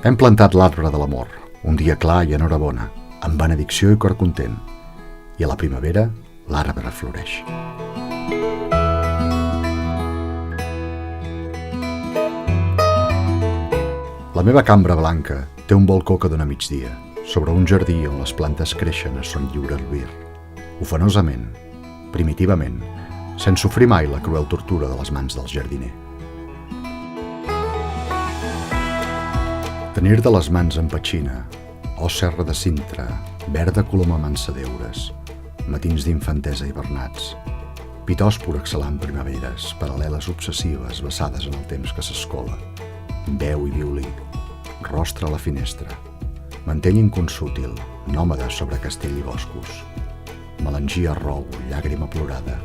Hem plantat l'arbre de l'amor, un dia clar i enhorabona, amb benedicció i cor content. I a la primavera, l'arbre floreix. La meva cambra blanca té un balcó que dóna migdia, sobre un jardí on les plantes creixen a son lliure albir, ofenosament, primitivament, sense sofrir mai la cruel tortura de les mans del jardiner. Tenir-te les mans en petxina, serra de cintra, verda coloma mansa d'eures, matins d'infantesa hivernats, pitòspor exhalant primaveres, paral·leles obsessives vessades en el temps que s'escola, veu i violí, rostre a la finestra, mantell inconsútil, nòmada sobre castell i boscos, melangia rou, llàgrima plorada,